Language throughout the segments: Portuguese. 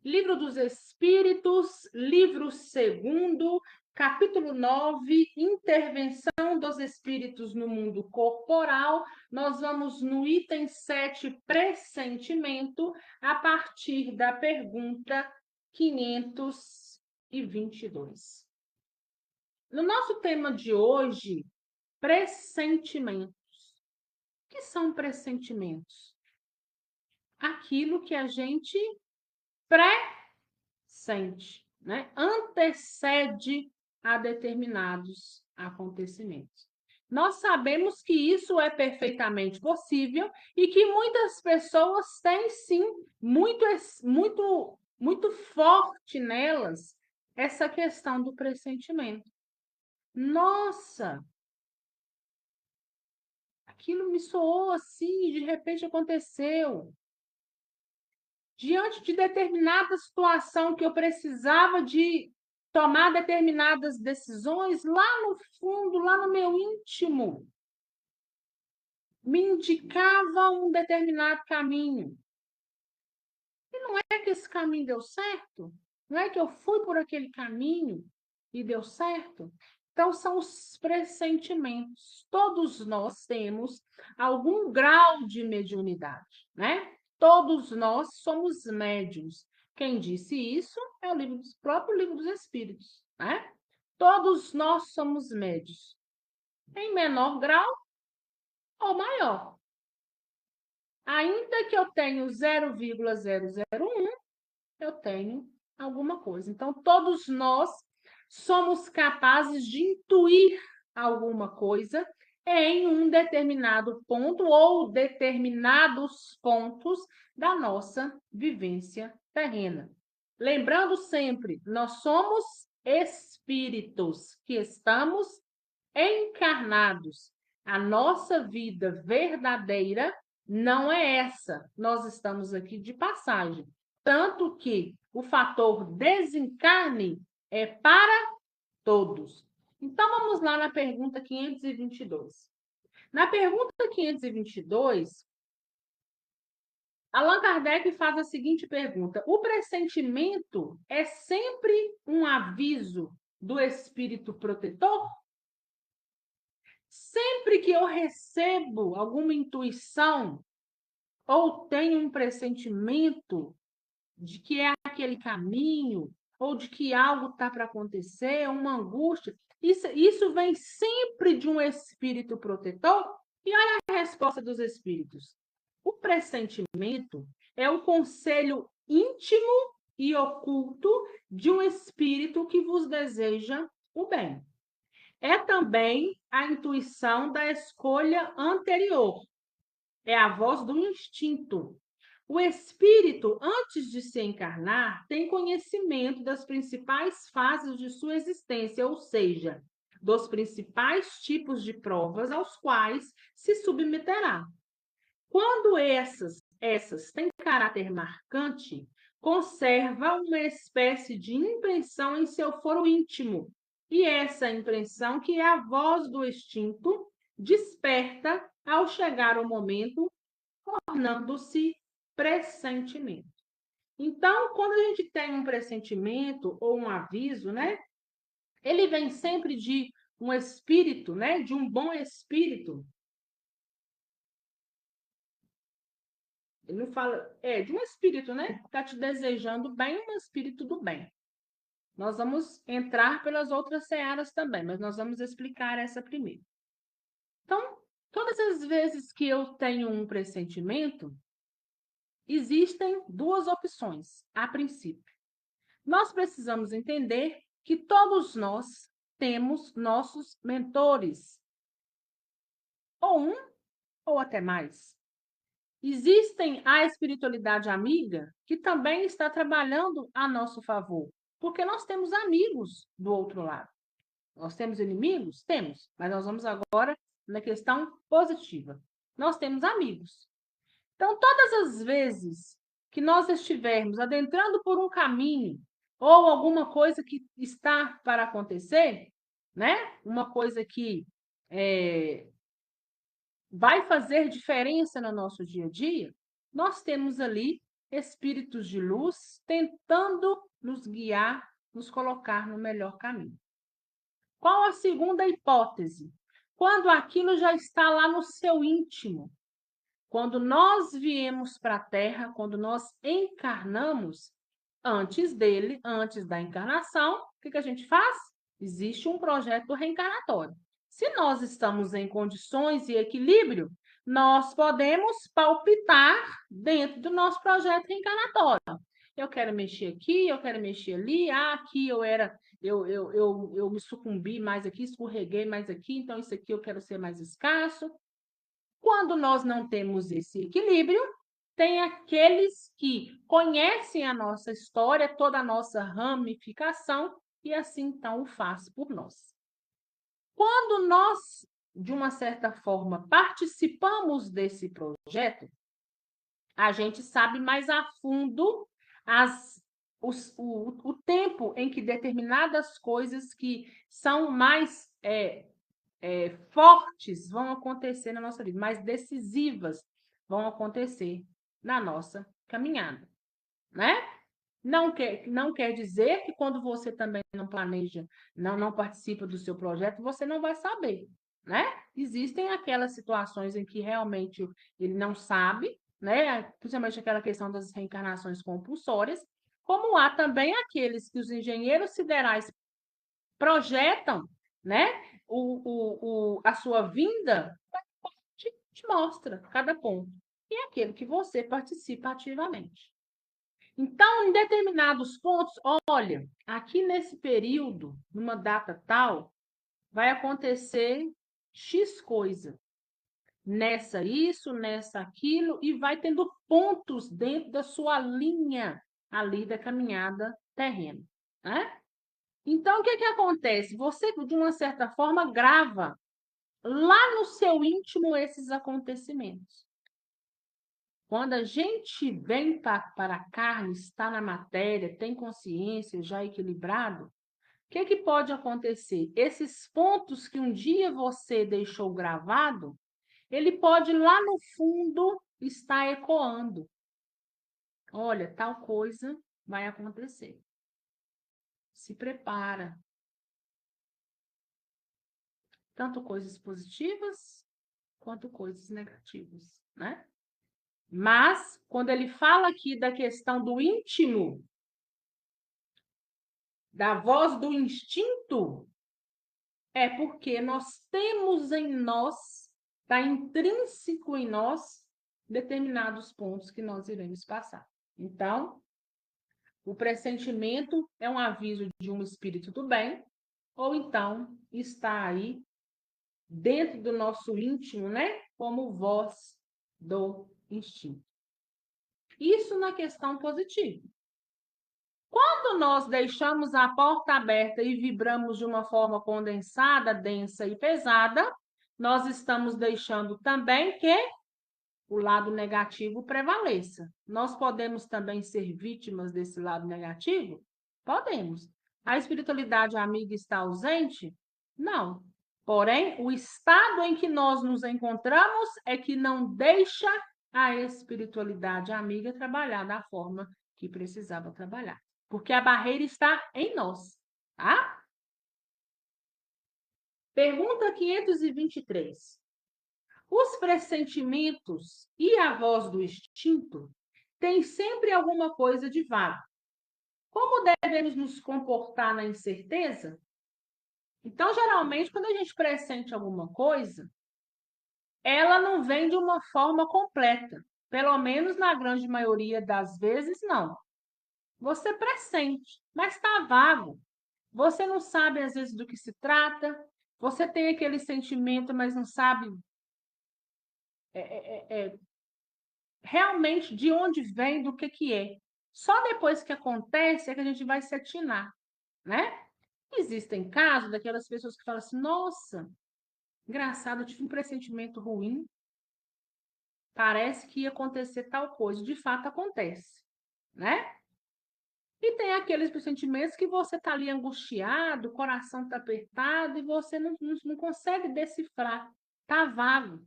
Livro dos Espíritos, livro segundo, capítulo 9, intervenção dos espíritos no mundo corporal. Nós vamos no item 7, pressentimento, a partir da pergunta 522. No nosso tema de hoje, pressentimentos. O que são pressentimentos? Aquilo que a gente pressente, né? Antecede a determinados acontecimentos. Nós sabemos que isso é perfeitamente possível e que muitas pessoas têm sim muito forte nelas essa questão do pressentimento. Nossa, aquilo me soou assim e de repente aconteceu. Diante de determinada situação que eu precisava de tomar determinadas decisões, lá no fundo, lá no meu íntimo, me indicava um determinado caminho. E não é que esse caminho deu certo? Não é que eu fui por aquele caminho e deu certo? Então, são os pressentimentos. Todos nós temos algum grau de mediunidade, né? Todos nós somos médiuns. Quem disse isso é o próprio Livro dos Espíritos, né? Todos nós somos médios, em menor grau ou maior. Ainda que eu tenha 0,001, eu tenho alguma coisa. Então, todos nós somos capazes de intuir alguma coisa em um determinado ponto ou determinados pontos da nossa vivência terrena. Lembrando sempre, nós somos espíritos que estamos encarnados. A nossa vida verdadeira não é essa. Nós estamos aqui de passagem. Tanto que o fator desencarne é para todos. Então, vamos lá na pergunta 522. Na pergunta 522, Allan Kardec faz a seguinte pergunta: o pressentimento é sempre um aviso do espírito protetor? Sempre que eu recebo alguma intuição ou tenho um pressentimento de que é aquele caminho, ou de que algo está para acontecer, uma angústia, isso vem sempre de um espírito protetor? E olha a resposta dos espíritos. O pressentimento é o conselho íntimo e oculto de um espírito que vos deseja o bem. É também a intuição da escolha anterior. É a voz do instinto. O espírito, antes de se encarnar, tem conhecimento das principais fases de sua existência, ou seja, dos principais tipos de provas aos quais se submeterá. Quando essas têm caráter marcante, conserva uma espécie de impressão em seu foro íntimo, e essa impressão, que é a voz do instinto, desperta ao chegar o momento, tornando-se pressentimento. Então, quando a gente tem um pressentimento ou um aviso, né, ele vem sempre de um espírito, né, de um bom espírito. Ele não fala, de um espírito, né? Está te desejando bem, um espírito do bem. Nós vamos entrar pelas outras searas também, mas nós vamos explicar essa primeiro. Então, todas as vezes que eu tenho um pressentimento, existem duas opções, a princípio. Nós precisamos entender que todos nós temos nossos mentores, ou um ou até mais. Existem a espiritualidade amiga que também está trabalhando a nosso favor, porque nós temos amigos do outro lado. Nós temos inimigos? Temos, mas nós vamos agora na questão positiva. Nós temos amigos. Então, todas as vezes que nós estivermos adentrando por um caminho ou alguma coisa que está para acontecer, né? Uma coisa que vai fazer diferença no nosso dia a dia, nós temos ali espíritos de luz tentando nos guiar, nos colocar no melhor caminho. Qual a segunda hipótese? Quando aquilo já está lá no seu íntimo. Quando nós viemos para a Terra, quando nós encarnamos, antes da encarnação, o que a gente faz? Existe um projeto reencarnatório. Se nós estamos em condições e equilíbrio, nós podemos palpitar dentro do nosso projeto reencarnatório. Eu quero mexer aqui, eu quero mexer ali, aqui eu me sucumbi mais aqui, escorreguei mais aqui, então isso aqui eu quero ser mais escasso. Quando nós não temos esse equilíbrio, tem aqueles que conhecem a nossa história, toda a nossa ramificação, e assim então o faz por nós. Quando nós, de uma certa forma, participamos desse projeto, a gente sabe mais a fundo o tempo em que determinadas coisas que são mais fortes vão acontecer na nossa vida, mais decisivas vão acontecer na nossa caminhada, né? Não quer dizer que quando você também não planeja, não participa do seu projeto, você não vai saber, né? Existem aquelas situações em que realmente ele não sabe, né? Principalmente aquela questão das reencarnações compulsórias, como há também aqueles que os engenheiros siderais projetam, né? A sua vinda te mostra cada ponto. E é aquele que você participa ativamente. Então, em determinados pontos, olha, aqui nesse período, numa data tal, vai acontecer X coisa. Nessa isso, nessa aquilo, e vai tendo pontos dentro da sua linha ali da caminhada terrena, né? Então, o que acontece? Você, de uma certa forma, grava lá no seu íntimo esses acontecimentos. Quando a gente vem para a carne, está na matéria, tem consciência, já equilibrado, o que pode acontecer? Esses pontos que um dia você deixou gravado, ele pode lá no fundo estar ecoando. Olha, tal coisa vai acontecer. Se prepara. Tanto coisas positivas quanto coisas negativas, né? Mas, quando ele fala aqui da questão do íntimo, da voz do instinto, é porque nós temos em nós, está intrínseco em nós, determinados pontos que nós iremos passar. Então, o pressentimento é um aviso de um espírito do bem, ou então está aí dentro do nosso íntimo, né? Como voz do instinto. Isso na questão positiva. Quando nós deixamos a porta aberta e vibramos de uma forma condensada, densa e pesada, nós estamos deixando também que o lado negativo prevaleça. Nós podemos também ser vítimas desse lado negativo? Podemos. A espiritualidade amiga está ausente? Não. Porém, o estado em que nós nos encontramos é que não deixa a espiritualidade amiga trabalhar da forma que precisava trabalhar. Porque a barreira está em nós, tá? Pergunta 523. Os pressentimentos e a voz do instinto têm sempre alguma coisa de vago. Como devemos nos comportar na incerteza? Então, geralmente, quando a gente pressente alguma coisa, ela não vem de uma forma completa. Pelo menos na grande maioria das vezes, não. Você pressente, mas está vago. Você não sabe, às vezes, do que se trata. Você tem aquele sentimento, mas não sabe realmente de onde vem, do que é. Só depois que acontece é que a gente vai se atinar, né? Existem casos daquelas pessoas que falam assim, nossa, engraçado, eu tive um pressentimento ruim, parece que ia acontecer tal coisa. De fato, acontece, né? E tem aqueles pressentimentos que você está ali angustiado, o coração está apertado e você não consegue decifrar, está vago.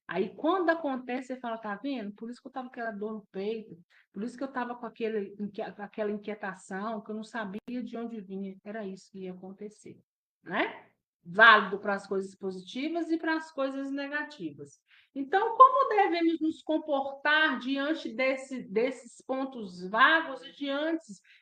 Aí, quando acontece, você fala, tá vendo? Por isso que eu estava com aquela dor no peito, por isso que eu estava com aquela inquietação, que eu não sabia de onde vinha. Era isso que ia acontecer, né? Válido para as coisas positivas e para as coisas negativas. Então, como devemos nos comportar diante desses pontos vagos e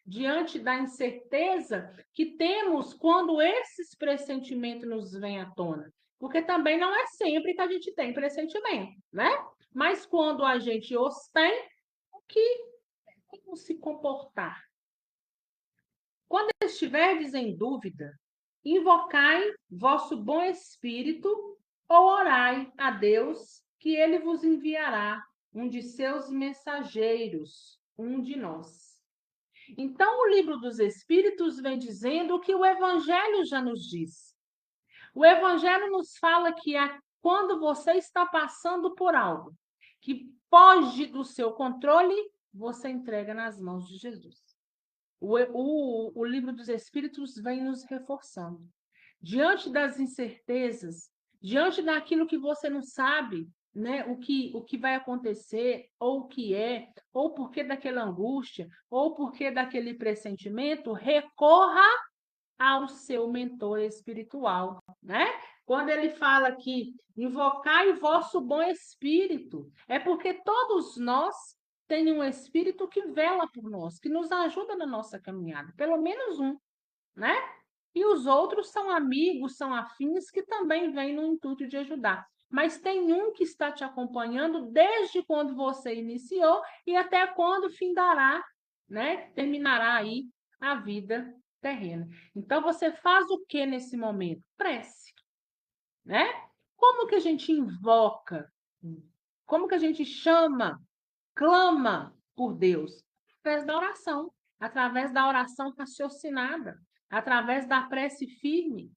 diante da incerteza que temos quando esses pressentimentos nos vêm à tona? Porque também não é sempre que a gente tem pressentimento, né? Mas quando a gente os tem, como se comportar? Quando estiverdes em dúvida, invocai vosso bom espírito ou orai a Deus, que ele vos enviará um de seus mensageiros, um de nós. Então, o livro dos Espíritos vem dizendo o que o Evangelho já nos diz. O Evangelho nos fala que quando você está passando por algo que foge do seu controle, você entrega nas mãos de Jesus. O livro dos Espíritos vem nos reforçando. Diante das incertezas, diante daquilo que você não sabe, né, o que vai acontecer, ou o que é, ou por que daquela angústia, ou por que daquele pressentimento, recorra ao seu mentor espiritual, né? Quando ele fala que invocai o vosso bom espírito, é porque todos nós temos um espírito que vela por nós, que nos ajuda na nossa caminhada, pelo menos um, né? E os outros são amigos, são afins que também vêm no intuito de ajudar. Mas tem um que está te acompanhando desde quando você iniciou e até quando findará, né? Terminará aí a vida terrena. Então você faz o que nesse momento? Prece, né? Como que a gente invoca? Como que a gente chama, clama por Deus? Através da oração raciocinada, através da prece firme.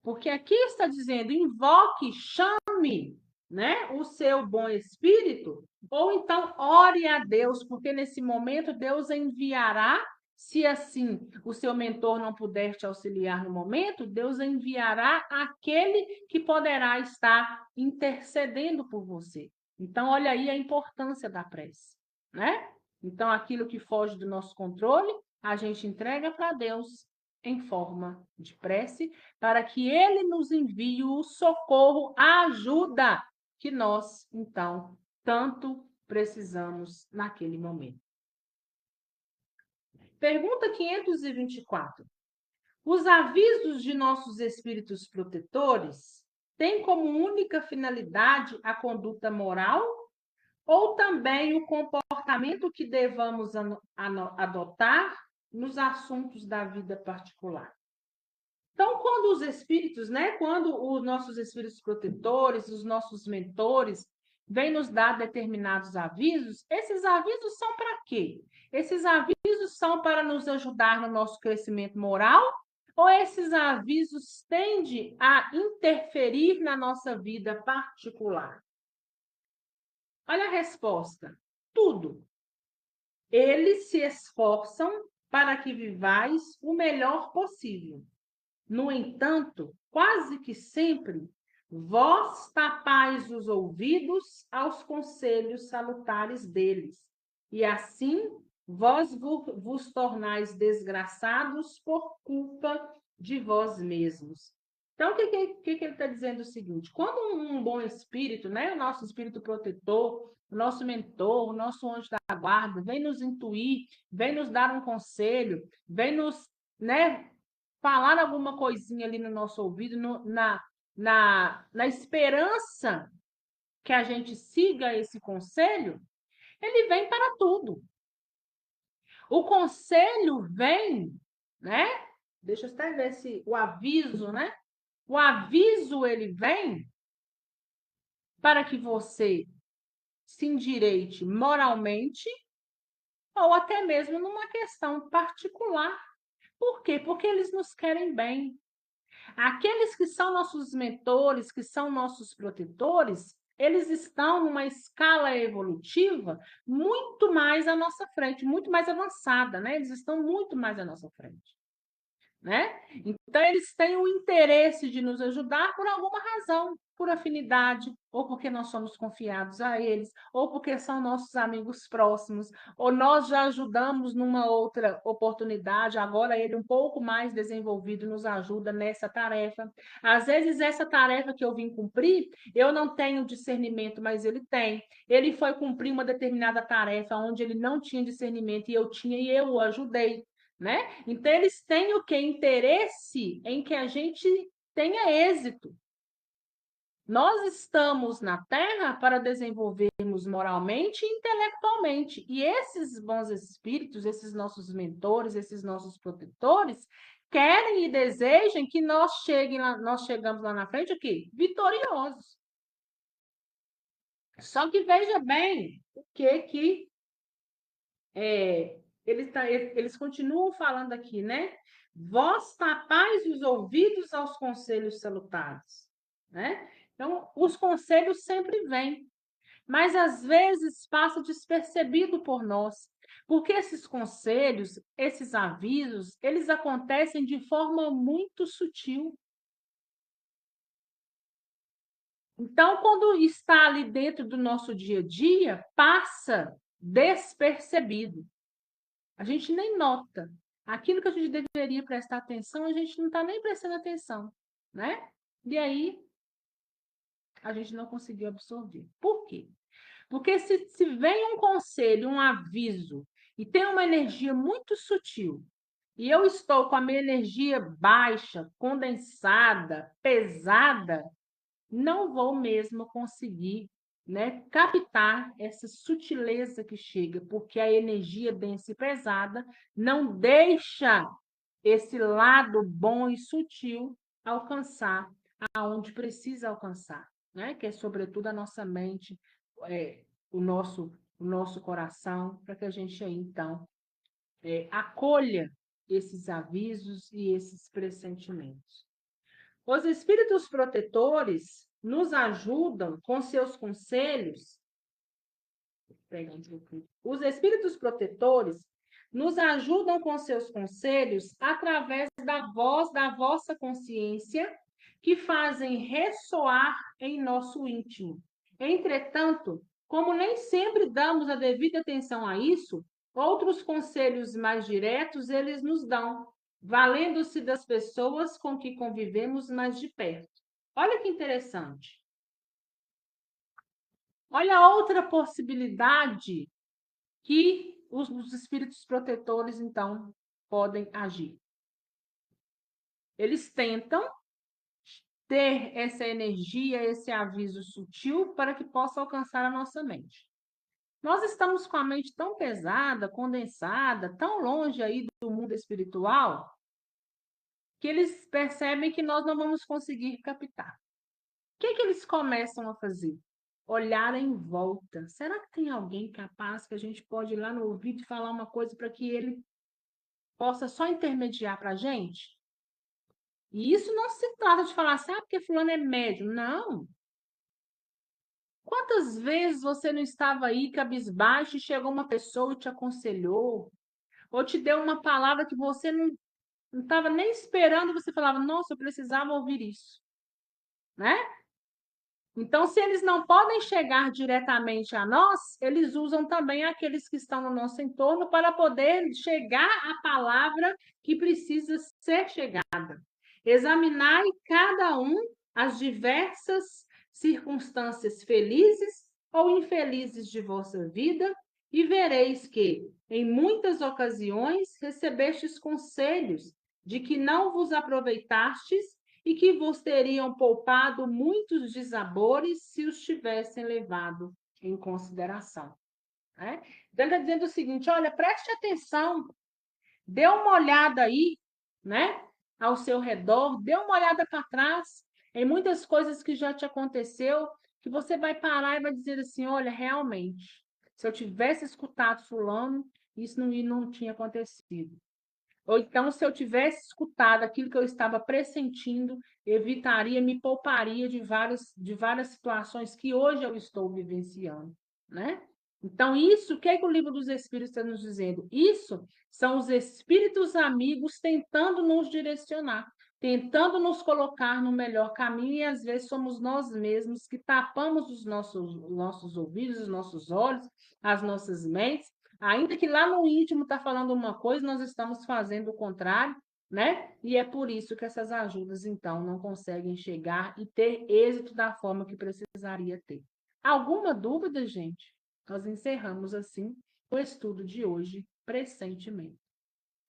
Porque aqui está dizendo, invoque, chame, né, o seu bom espírito, ou então ore a Deus, porque nesse momento Deus enviará, se assim o seu mentor não puder te auxiliar no momento, Deus enviará aquele que poderá estar intercedendo por você. Então, olha aí a importância da prece, né? Então, aquilo que foge do nosso controle, a gente entrega para Deus em forma de prece, para que ele nos envie o socorro, a ajuda que nós, então, tanto precisamos naquele momento. Pergunta 524. Os avisos de nossos espíritos protetores têm como única finalidade a conduta moral ou também o comportamento que devamos adotar nos assuntos da vida particular? Então, quando os espíritos, né, quando os nossos espíritos protetores, os nossos mentores, vêm nos dar determinados avisos, esses avisos são para quê? Esses avisos são para nos ajudar no nosso crescimento moral ou esses avisos tendem a interferir na nossa vida particular? Olha a resposta. Tudo. Eles se esforçam para que vivais o melhor possível. No entanto, quase que sempre, vós tapais os ouvidos aos conselhos salutares deles, e assim vos tornais desgraçados por culpa de vós mesmos. Então, o que ele está dizendo? É o seguinte: quando um bom espírito, né, o nosso espírito protetor, o nosso mentor, o nosso anjo da guarda, vem nos intuir, vem nos dar um conselho, vem nos, né, falar alguma coisinha ali no nosso ouvido, na esperança que a gente siga esse conselho, ele vem para tudo. O conselho vem, né? Deixa eu até ver se o aviso, né? O aviso, ele vem para que você se endireite moralmente ou até mesmo numa questão particular. Por quê? Porque eles nos querem bem. Aqueles que são nossos mentores, que são nossos protetores, eles estão numa escala evolutiva muito mais à nossa frente, muito mais avançada, né? Eles estão muito mais à nossa frente. né? Então, eles têm o interesse de nos ajudar por alguma razão, por afinidade, ou porque nós somos confiados a eles, ou porque são nossos amigos próximos, ou nós já ajudamos numa outra oportunidade, agora ele um pouco mais desenvolvido nos ajuda nessa tarefa. Às vezes, essa tarefa que eu vim cumprir, eu não tenho discernimento, mas ele tem. Ele foi cumprir uma determinada tarefa onde ele não tinha discernimento e eu tinha, e eu o ajudei. Né? Então, eles têm o quê? Interesse em que a gente tenha êxito. Nós estamos na Terra para desenvolvermos moralmente e intelectualmente. E esses bons espíritos, esses nossos mentores, esses nossos protetores, querem e desejam que nós chegamos lá na frente o quê? Vitoriosos. Só que veja bem o que eles continuam falando aqui, né? Vós tapais os ouvidos aos conselhos salutares, né? Então, os conselhos sempre vêm, mas às vezes passa despercebido por nós, porque esses conselhos, esses avisos, eles acontecem de forma muito sutil. Então, quando está ali dentro do nosso dia a dia, passa despercebido. A gente nem nota. Aquilo que a gente deveria prestar atenção, a gente não está nem prestando atenção, né? E aí, a gente não conseguiu absorver. Por quê? Porque se vem um conselho, um aviso, e tem uma energia muito sutil, e eu estou com a minha energia baixa, condensada, pesada, não vou mesmo conseguir, né, captar essa sutileza que chega, porque a energia densa e pesada não deixa esse lado bom e sutil alcançar aonde precisa alcançar, né? Que é sobretudo a nossa mente, é, o nosso coração, para que a gente aí, então, acolha esses avisos e esses pressentimentos. Os espíritos protetores nos ajudam com seus conselhos. Os espíritos protetores nos ajudam com seus conselhos através da voz da vossa consciência, que fazem ressoar em nosso íntimo. Entretanto, como nem sempre damos a devida atenção a isso, outros conselhos mais diretos eles nos dão, valendo-se das pessoas com que convivemos mais de perto. Olha que interessante. Olha outra possibilidade que os espíritos protetores, então, podem agir. Eles tentam ter essa energia, esse aviso sutil para que possa alcançar a nossa mente. Nós estamos com a mente tão pesada, condensada, tão longe aí do mundo espiritual, que eles percebem que nós não vamos conseguir captar. O que eles começam a fazer? Olhar em volta. Será que tem alguém capaz que a gente pode ir lá no ouvido e falar uma coisa para que ele possa só intermediar para a gente? E isso não se trata de falar assim, porque fulano é médium. Não. Quantas vezes você não estava aí cabisbaixo e chegou uma pessoa e te aconselhou, ou te deu uma palavra que você não estava nem esperando, você falava, nossa, eu precisava ouvir isso, né? Então, se eles não podem chegar diretamente a nós, eles usam também aqueles que estão no nosso entorno para poder chegar à palavra que precisa ser chegada. Examinai cada um as diversas circunstâncias felizes ou infelizes de vossa vida e vereis que, em muitas ocasiões, recebestes conselhos de que não vos aproveitastes e que vos teriam poupado muitos desabores se os tivessem levado em consideração. Né? Então, ele está dizendo o seguinte: olha, preste atenção, dê uma olhada aí, né, ao seu redor, dê uma olhada para trás, em muitas coisas que já te aconteceu, que você vai parar e vai dizer assim: olha, realmente, se eu tivesse escutado Fulano, isso não tinha acontecido. Ou então, se eu tivesse escutado aquilo que eu estava pressentindo, evitaria, me pouparia de várias situações que hoje eu estou vivenciando, né? Então, isso, o que é que o livro dos Espíritos está nos dizendo? Isso são os espíritos amigos tentando nos direcionar, tentando nos colocar no melhor caminho, e às vezes somos nós mesmos que tapamos os nossos ouvidos, os nossos olhos, as nossas mentes, ainda que lá no íntimo está falando uma coisa, nós estamos fazendo o contrário, né? E é por isso que essas ajudas, então, não conseguem chegar e ter êxito da forma que precisaria ter. Alguma dúvida, gente? Nós encerramos assim o estudo de hoje, pressentimento.